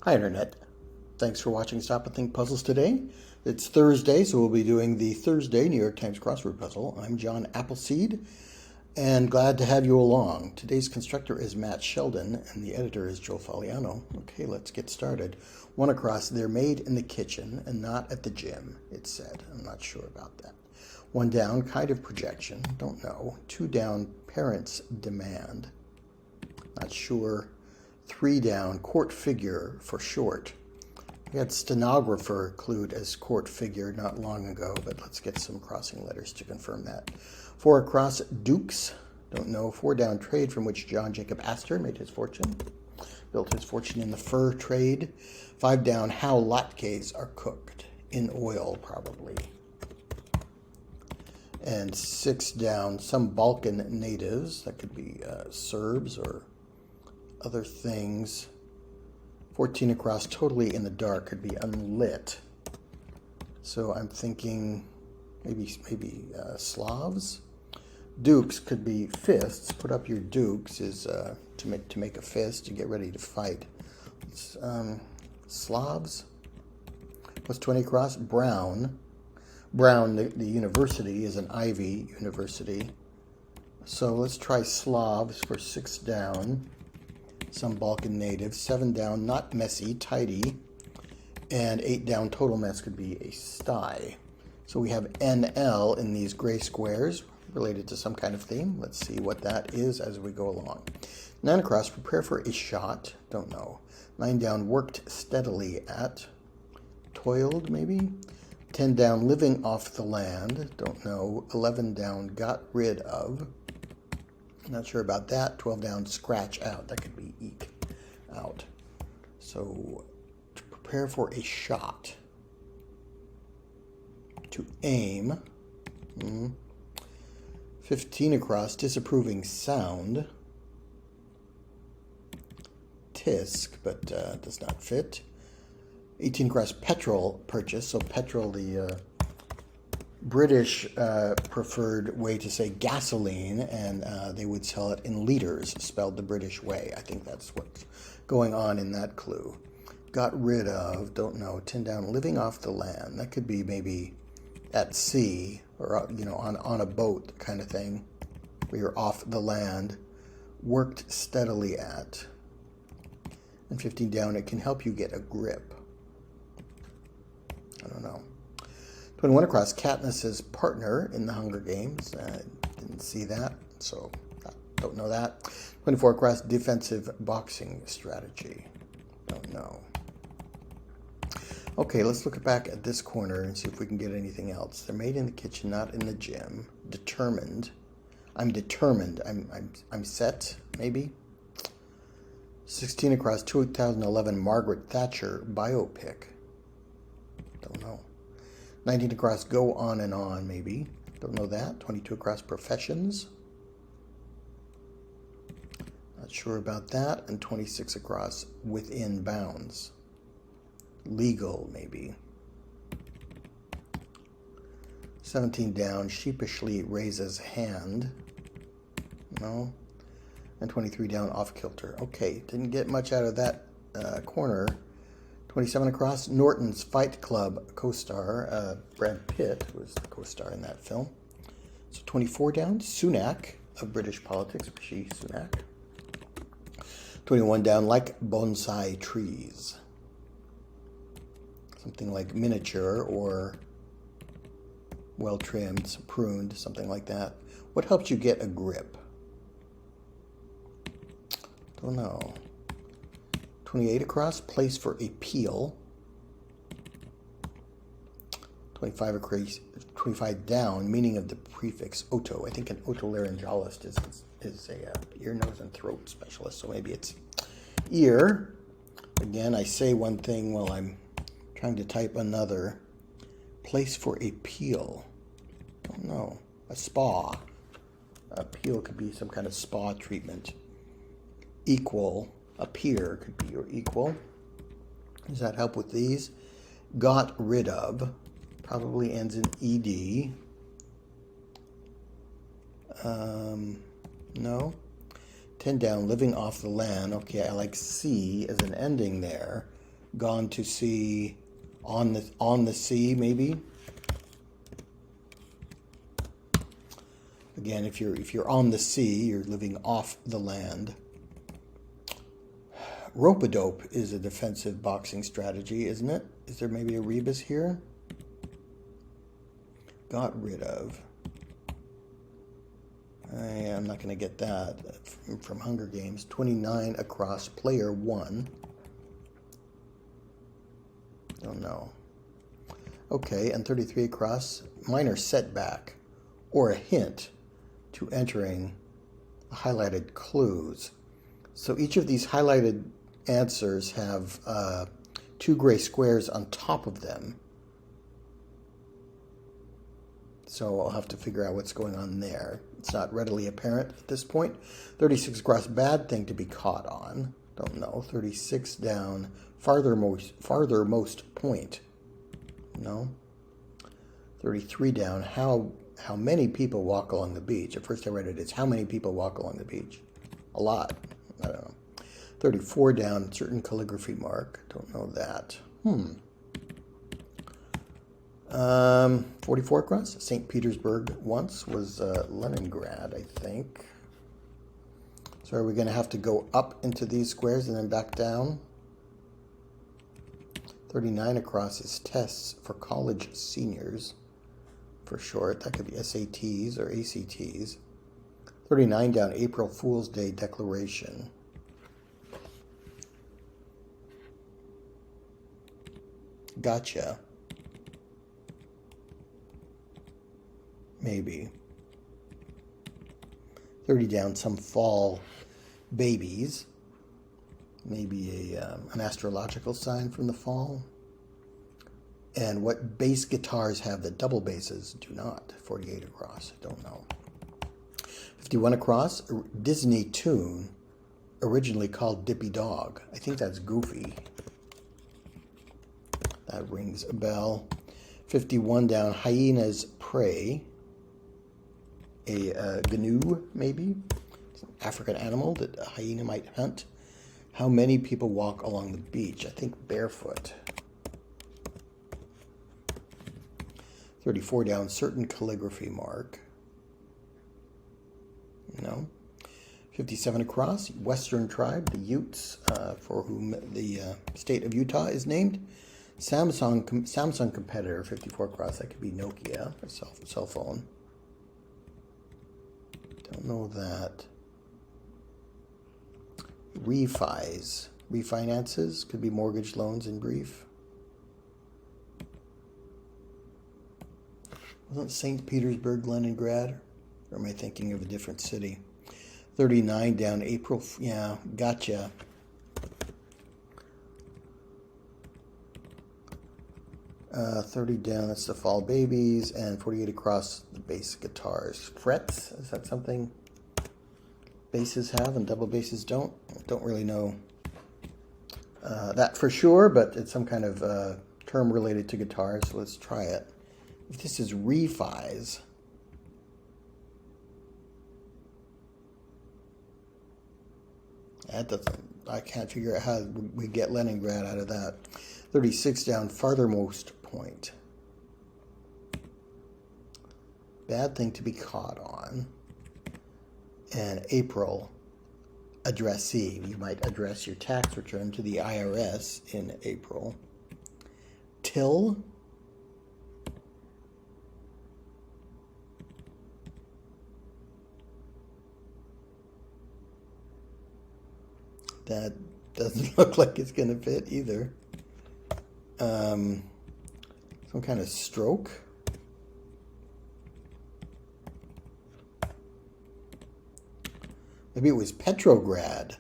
Hi, Internet. Thanks for watching Stop and Think Puzzles today. It's Thursday, so we'll be doing the Thursday New York Times Crossword Puzzle. I'm John Appleseed, and glad to have you along. Today's constructor is Mat Shelden, and the editor is Joe Faliano. Okay, let's get started. One across, they're made in the kitchen and not at the gym, it said. I'm not sure about that. One down, kind of projection, don't know. Two down, parents demand. Not sure. Three down, court figure for short. We had stenographer clued as court figure not long ago, but let's get some crossing letters to confirm that. Four across, dukes. Don't know. Four down, trade from which John Jacob Astor made his fortune. Built his fortune in the fur trade. Five down, how latkes are cooked. In oil, probably. And six down, some Balkan natives. That could be Serbs or other things. 14 across, totally in the dark, could be unlit. So I'm thinking maybe Slavs. Dukes could be fists. Put up your dukes is to make a fist, to get ready to fight. It's, Slavs. What's 20 across? Brown. Brown, the university, is an Ivy University. So let's try Slavs for six down. Some Balkan natives. Seven down, not messy, tidy. And eight down, total mess could be a sty. So we have NL in these gray squares related to some kind of theme. Let's see what that is as we go along. Nine across, prepare for a shot. Don't know. Nine down, worked steadily at. Toiled, maybe. 10 down, living off the land. Don't know. 11 down, got rid of. Not sure about that. 12 down, scratch out. That could be eke out. So, to prepare for a shot. To aim. 15 across, disapproving sound. Tisk, but does not fit. 18 across, petrol purchase. So petrol, the British preferred way to say gasoline, and they would sell it in liters, spelled the British way. I think that's what's going on in that clue. Got rid of, don't know. 10 down, living off the land. That could be maybe at sea or on a boat kind of thing, where you're off the land. Worked steadily at. And 15 down, it can help you get a grip. I don't know. 21 across, Katniss's partner in the Hunger Games. Didn't see that, so don't know that. 24 across, defensive boxing strategy. Don't know. Okay, let's look back at this corner and see if we can get anything else. They're made in the kitchen, not in the gym. Determined. I'm determined. I'm set, maybe. 16 across, 2011 Margaret Thatcher biopic. Don't know. 19 across, go on and on, maybe. Don't know that. 22 across, professions. Not sure about that. And 26 across, within bounds. Legal, maybe. 17 down, sheepishly raises hand. No. And 23 down, off kilter. Okay, didn't get much out of that corner. 27 across, Norton's Fight Club co-star, Brad Pitt was the co-star in that film. So 24 down, Sunak of British politics, Rishi Sunak. 21 down, like bonsai trees. Something like miniature or well-trimmed, pruned, something like that. What helps you get a grip? Don't know. 28 across, place for a peel. 25 across, 25 down, meaning of the prefix oto. I think an otolaryngologist is a ear, nose, and throat specialist, so maybe it's ear. Again, I say one thing while I'm trying to type another. Place for a peel. Don't know. A spa. A peel could be some kind of spa treatment. Equal. Appear could be your equal. Does that help with these? Got rid of. Probably ends in ed. No. 10 down, living off the land. Okay, I like C as an ending there. gone to sea on the sea, maybe. Again, if you're on the sea, you're living off the land. Rope-a-dope is a defensive boxing strategy, isn't it? Is there maybe a rebus here? Got rid of. I'm not going to get that from Hunger Games. 29 across, player 1. Oh no. Okay, and 33 across, minor setback or a hint to entering highlighted clues. So each of these highlighted answers have 2 gray squares on top of them. So I'll have to figure out what's going on there. It's not readily apparent at this point. 36 across, bad thing to be caught on. Don't know. 36 down, farthermost point. No. 33 down, how many people walk along the beach? At first I read it as how many people walk along the beach? A lot. I don't know. 34 down, certain calligraphy mark. Don't know that. 44 across. St. Petersburg once was Leningrad, I think. So are we going to have to go up into these squares and then back down? 39 across is tests for college seniors, for short. That could be SATs or ACTs. 39 down, April Fool's Day declaration. Gotcha. Maybe. 30 down, some fall babies. Maybe an astrological sign from the fall. And what bass guitars have that double basses do not? 48 across. I don't know. 51 across, Disney tune, originally called Dippy Dog. I think that's Goofy. That rings a bell. 51 down, Hyena's Prey. A gnu, maybe? It's an African animal that a hyena might hunt. How many people walk along the beach? I think barefoot. 34 down, certain calligraphy mark. No. 57 across, Western tribe, the Utes, for whom the state of Utah is named. Samsung competitor, 54 across. That could be Nokia, a cell phone. Don't know that. Refinances, could be mortgage loans in brief. Wasn't St. Petersburg Leningrad? Or am I thinking of a different city? 39 down, April, yeah, gotcha. Uh, 30 down, that's the fall babies, and 48 across, the bass guitars. Frets, is that something basses have and double basses don't? Don't really know that for sure, but it's some kind of term related to guitars, so let's try it. If this is refis, that doesn't, I can't figure out how we get Leningrad out of that. 36 down, farthermost point. Bad thing to be caught on. And April, addressee. You might address your tax return to the IRS in April. Till. That doesn't look like it's going to fit either. Some kind of stroke. Maybe it was Petrograd.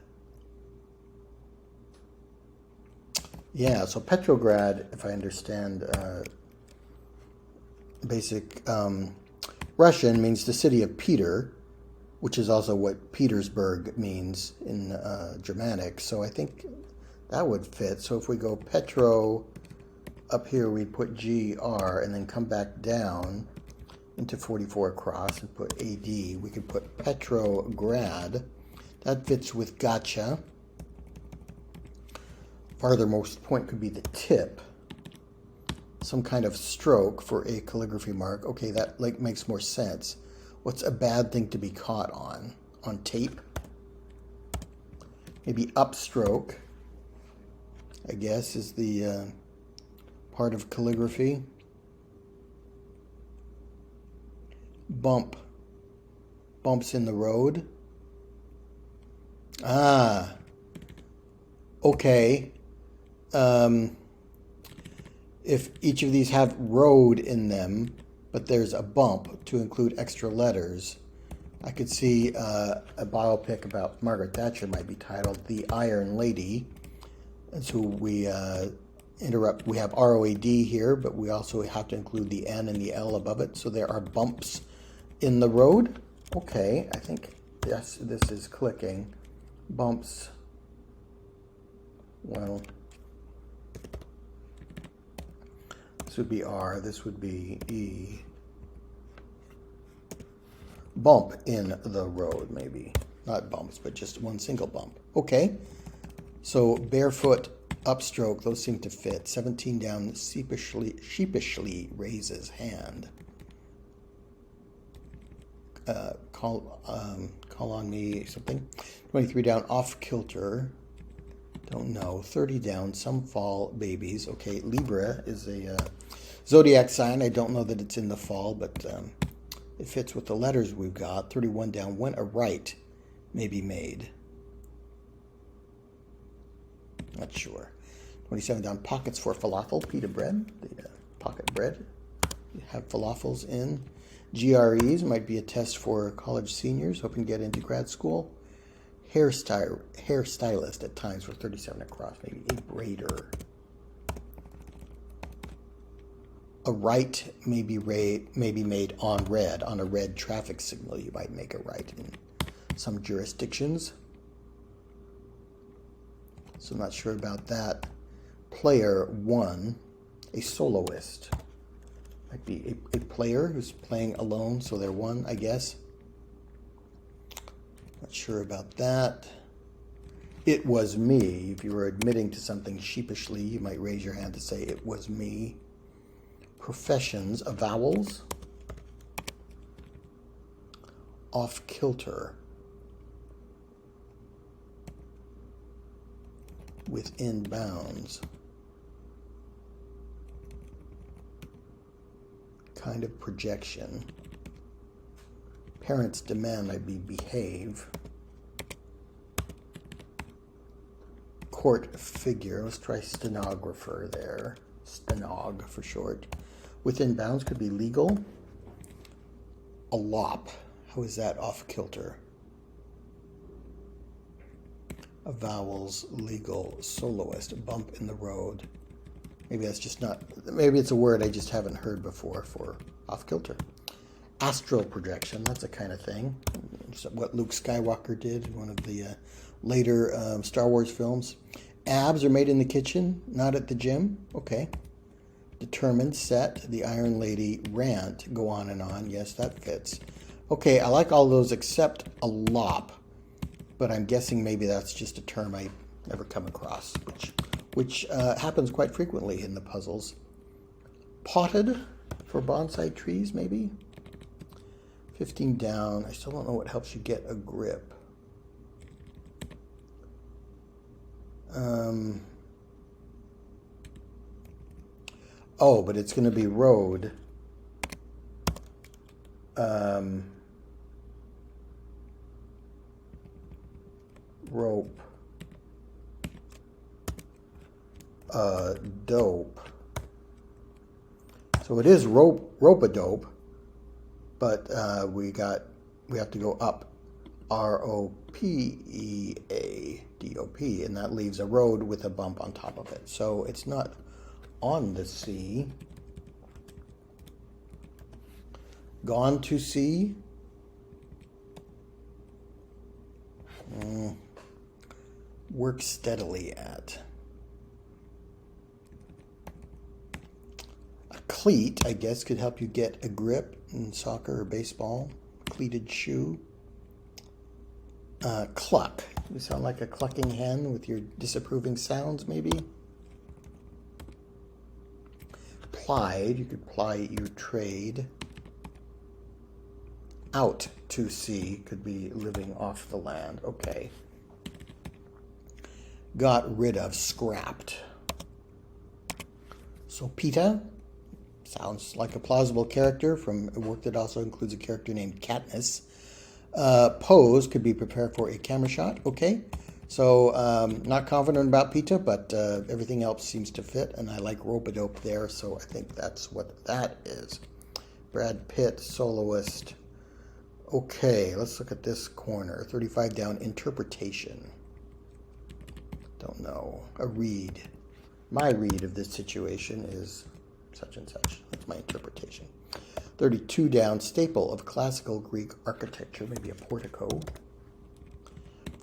Yeah, so Petrograd, if I understand basic Russian, means the city of Peter, which is also what Petersburg means in Germanic. So I think that would fit. So if we go Petro, up here we put GR and then come back down into 44 across and put AD. We could put Petrograd. That fits with gotcha. farthermost point could be the tip. Some kind of stroke for a calligraphy mark. Okay, that like makes more sense. What's a bad thing to be caught on? On tape? Maybe upstroke, I guess, is the part of calligraphy. Bump. Bumps in the road. Ah. Okay. If each of these have road in them, but there's a bump to include extra letters, I could see a biopic about Margaret Thatcher might be titled The Iron Lady. And so we we have ROAD here, but we also have to include the N and the L above it. So there are bumps in the road. Okay, I think, yes, this is clicking. Bumps. Well, this would be R, this would be E. Bump in the road, maybe. Not bumps, but just one single bump. Okay, so barefoot, upstroke, those seem to fit. 17 down, sheepishly raises hand. Call on me, something. 23 down, off kilter. Don't know. 30 down, some fall babies. Okay, Libra is a zodiac sign. I don't know that it's in the fall, but it fits with the letters we've got. 31 down, when a right may be made. Not sure. 27 down, pockets for falafel, pita bread, the pocket bread. You have falafels in. GREs might be a test for college seniors hoping to get into grad school. Hairstylist at times for 37 across, maybe a braider. A right may be made on red, on a red traffic signal. You might make a right in some jurisdictions. So I'm not sure about that. Player one, a soloist. Might be a player who's playing alone, so they're one, I guess. Not sure about that. It was me. If you were admitting to something sheepishly, you might raise your hand to say it was me. Professions, vowels. Off kilter. Within bounds. Kind of projection. Parents' demand might be behave. Court figure. Let's try stenographer there. Stenog for short. Within bounds could be legal. A lop. How is that off kilter? A vowels, legal, soloist, bump in the road. Maybe that's just not, maybe it's a word I just haven't heard before for off kilter. Astral projection, that's a kind of thing. So what Luke Skywalker did in one of the later Star Wars films. Abs are made in the kitchen, not at the gym. Okay. Determined, set, the Iron Lady, rant, go on and on. Yes, that fits. Okay, I like all those except a lop, but I'm guessing maybe that's just a term I never come across, which happens quite frequently in the puzzles. Potted for bonsai trees, maybe? 15 down. I still don't know what helps you get a grip. Oh, but it's going to be road. Rope. Dope. So it is rope-a-dope, but we have to go up. ROPEADOP, and that leaves a road with a bump on top of it. So it's not on the sea. Gone to sea. Work steadily at. A cleat, I guess, could help you get a grip in soccer or baseball. Cleated shoe. Cluck. You sound like a clucking hen with your disapproving sounds, maybe. Plied, you could ply your trade. Out to sea could be living off the land. Okay. Got rid of, scrapped. So Peta sounds like a plausible character from a work that also includes a character named Katniss. Pose could be prepared for a camera shot. Okay. So not confident about Peta, but everything else seems to fit, and I like rope-a-dope there, so I think that's what that is. Brad Pitt, soloist. Okay, let's look at this corner. 35 down, interpretation. Don't know. A read. My read of this situation is such and such. That's my interpretation. 32 down, staple of classical Greek architecture, maybe a portico.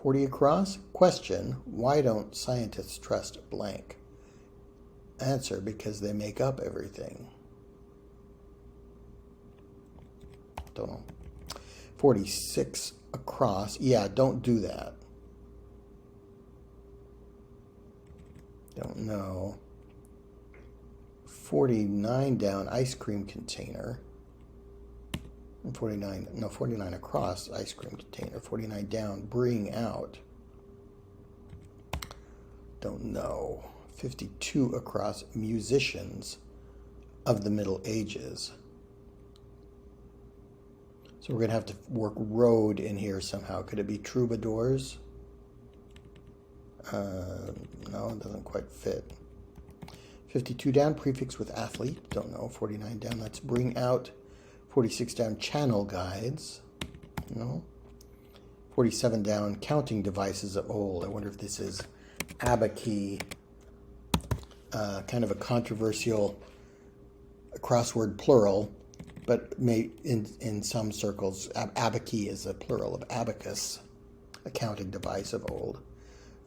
40 across, question, why don't scientists trust blank? Answer, because they make up everything. Don't know. 46 across, yeah, don't do that. Don't know. 49 down, ice cream container. 49 across, ice cream container. 49 down, bring out. Don't know. 52 across, musicians of the Middle Ages. So we're going to have to work road in here somehow. Could it be troubadours? No, it doesn't quite fit. 52 down, prefix with athlete. Don't know. 49 down, let's bring out. 46 down, channel guides. No. 47 down, counting devices of old. I wonder if this is abaci, kind of a controversial crossword plural, but may in some circles, abaci is a plural of abacus, a counting device of old.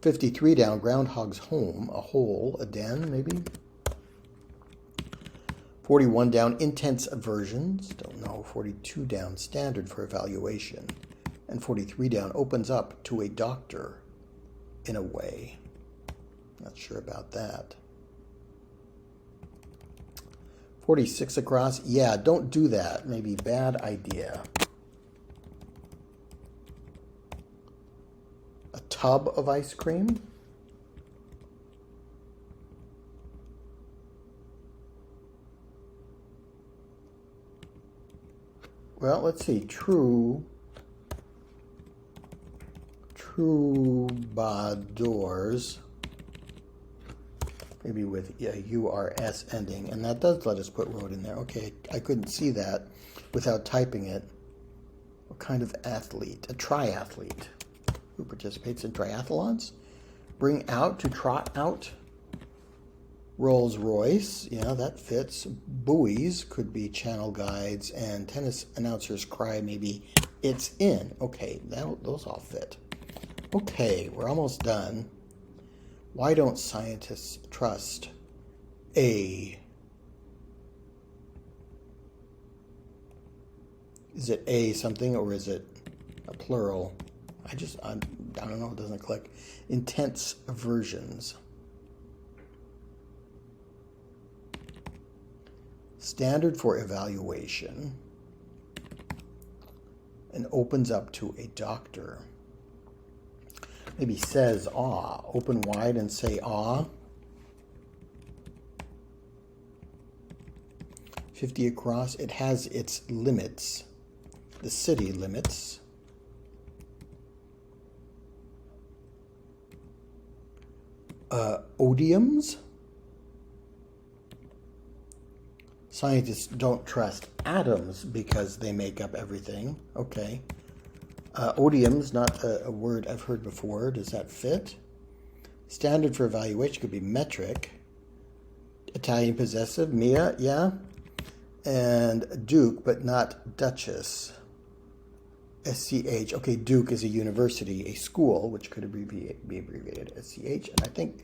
53 down, groundhog's home, a hole, a den, maybe. 41 down, intense aversions. Don't know. 42 down, standard for evaluation. And 43 down, opens up to a doctor in a way. Not sure about that. 46 across, yeah, don't do that. Maybe bad idea. A tub of ice cream. Well, let's see. Troubadours. Maybe with a URS ending. And that does let us put road in there. Okay, I couldn't see that without typing it. What kind of athlete? A triathlete. Who participates in triathlons? Bring out, to trot out. Rolls Royce, yeah, that fits. Buoys could be channel guides, and tennis announcers cry, maybe it's in. Okay, those all fit. Okay, we're almost done. Why don't scientists trust a... Is it a something, or is it a plural? I don't know, it doesn't click. Intense aversions. Standard for evaluation. And opens up to a doctor. Maybe says awe. Open wide and say awe. 50 across. It has its limits. The city limits. Odiums. Scientists don't trust atoms because they make up everything. Okay. Odium's not a word I've heard before. Does that fit? Standard for evaluation could be metric. Italian possessive, Mia, yeah. And Duke, but not Duchess. SCH. Okay, Duke is a university, a school, which could be abbreviated SCH. And I think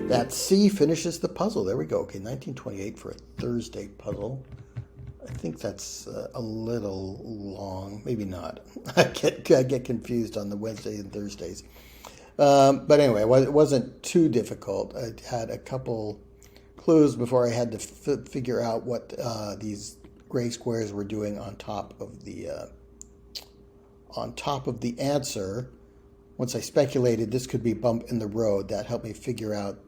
that C finishes the puzzle. There we go. Okay, 1928 for a Thursday puzzle. I think that's a little long. Maybe not. I get confused on the Wednesdays and Thursdays. But anyway, it wasn't too difficult. I had a couple clues before I had to figure out what these gray squares were doing on top of the answer. Once I speculated this could be bump in the road, that helped me figure out.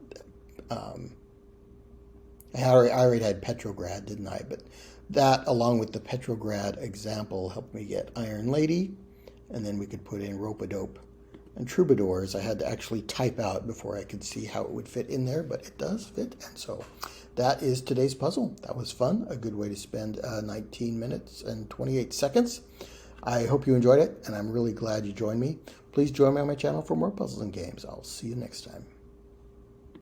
I already had Petrograd, didn't I? But that, along with the Petrograd example, helped me get Iron Lady, and then we could put in Rope-a-Dope and Troubadours. I had to actually type out before I could see how it would fit in there, but it does fit. And so that is today's puzzle. That was fun. A good way to spend 19 minutes and 28 seconds. I hope you enjoyed it, and I'm really glad you joined me. Please join me on my channel for more puzzles and games. I'll see you next time.